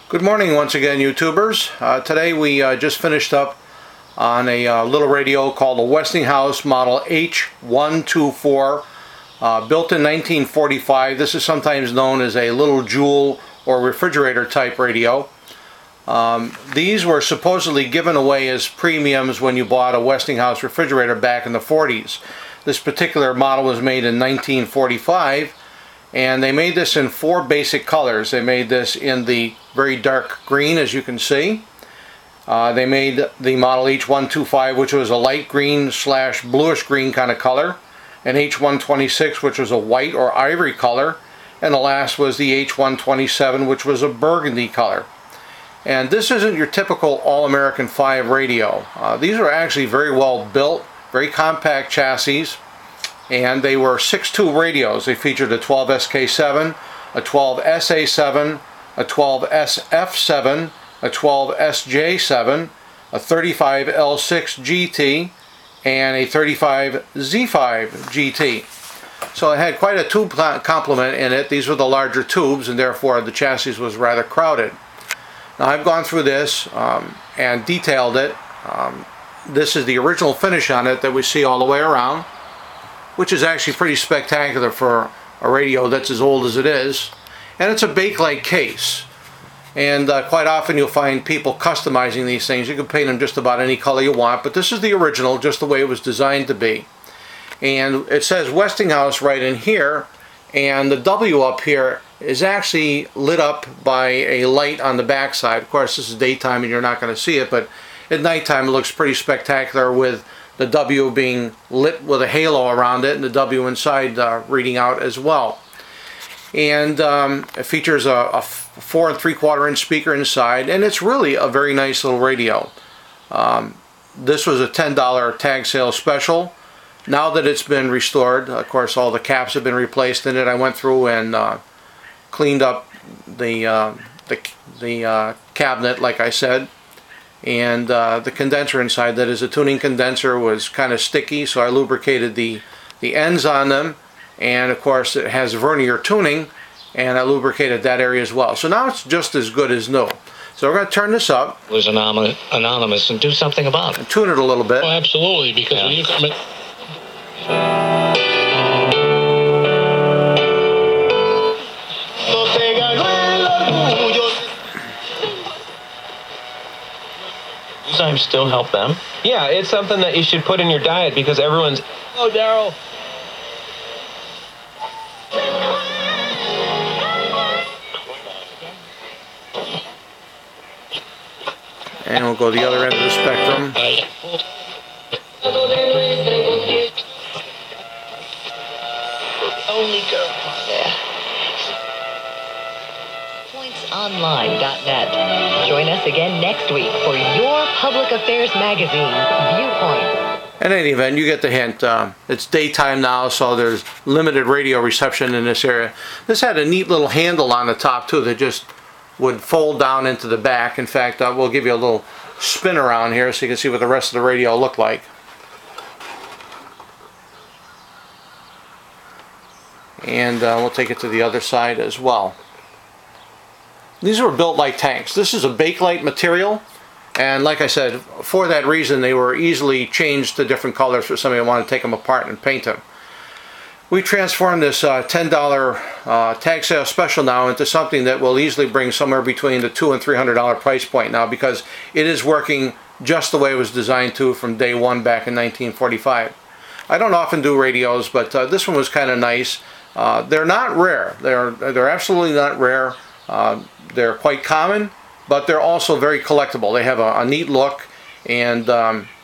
Good morning once again, YouTubers. Today we just finished up on a little radio called the Westinghouse model H-124, built in 1945. This is sometimes known as a little jewel or refrigerator type radio. These were supposedly given away as premiums when you bought a Westinghouse refrigerator back in the 40s. This particular model was made in 1945, and they made this in 4 basic colors. They made this in the very dark green, as you can see. They made the model H-125, which was a light green / bluish green kind of color, and H-126, which was a white or ivory color, and the last was the H-127, which was a burgundy color. And this isn't your typical All-American 5 radio. These are actually very well built, very compact chassis, and they were 6.2 radios. They featured a 12SK7, a 12SA7, a 12SF7, a 12SJ7, a 35L6 GT, and a 35Z5 GT. So it had quite a tube complement in it. These were the larger tubes, and therefore the chassis was rather crowded. Now I've gone through this and detailed it. This is the original finish on it that we see all the way around, which is actually pretty spectacular for a radio that's as old as it is. And it's a bakelite case. And quite often you'll find people customizing these things. You can paint them just about any color you want, but this is the original, just the way it was designed to be. And it says Westinghouse right in here, and the W up here is actually lit up by a light on the back side. Of course, this is daytime and you're not going to see it, but at nighttime it looks pretty spectacular, with the W being lit with a halo around it and the W inside reading out as well. And it features a 4 3/4 inch speaker inside, and it's really a very nice little radio. This was a $10 tag sale special. Now that it's been restored, of course all the caps have been replaced in it. I went through and cleaned up the cabinet, like I said, and the condenser inside, that is a tuning condenser, was kind of sticky, so I lubricated the ends on them. And of course it has vernier tuning, and I lubricated that area as well. So now it's just as good as new. So we're going to turn this up. It was anonymous and do something about it. And tune it a little bit. Oh, absolutely, because when you come in... Enzymes still help them? Yeah, it's something that you should put in your diet, because everyone's... Oh, Daryl. And we'll go the other end of the spectrum. Only girl. Pointsonline.net. Join us again next week for your public affairs magazine, Viewpoint. In any event, you get the hint. It's daytime now, so there's limited radio reception in this area. This had a neat little handle on the top too that just would fold down into the back. In fact, we'll give you a little spin around here so you can see what the rest of the radio looked like. And we'll take it to the other side as well. These were built like tanks. This is a bakelite material, and like I said, for that reason they were easily changed to different colors for somebody who wanted to take them apart and paint them. We transformed this $10 tag sale special now into something that will easily bring somewhere between the $200 and $300 price point now, because it is working just the way it was designed to from day one back in 1945. I don't often do radios, but this one was kind of nice. They're not rare. They're absolutely not rare. They're quite common, but they're also very collectible. They have a neat look, and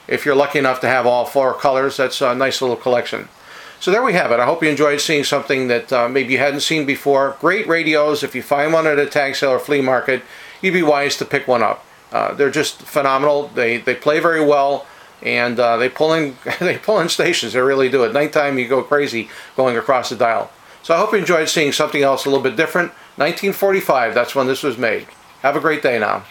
if you're lucky enough to have all 4 colors, that's a nice little collection. So there we have it. I hope you enjoyed seeing something that maybe you hadn't seen before. Great radios. If you find one at a tag sale or flea market, you'd be wise to pick one up. They're just phenomenal. They play very well, and they pull in stations. They really do. At nighttime, you go crazy going across the dial. So I hope you enjoyed seeing something else a little bit different. 1945, that's when this was made. Have a great day now.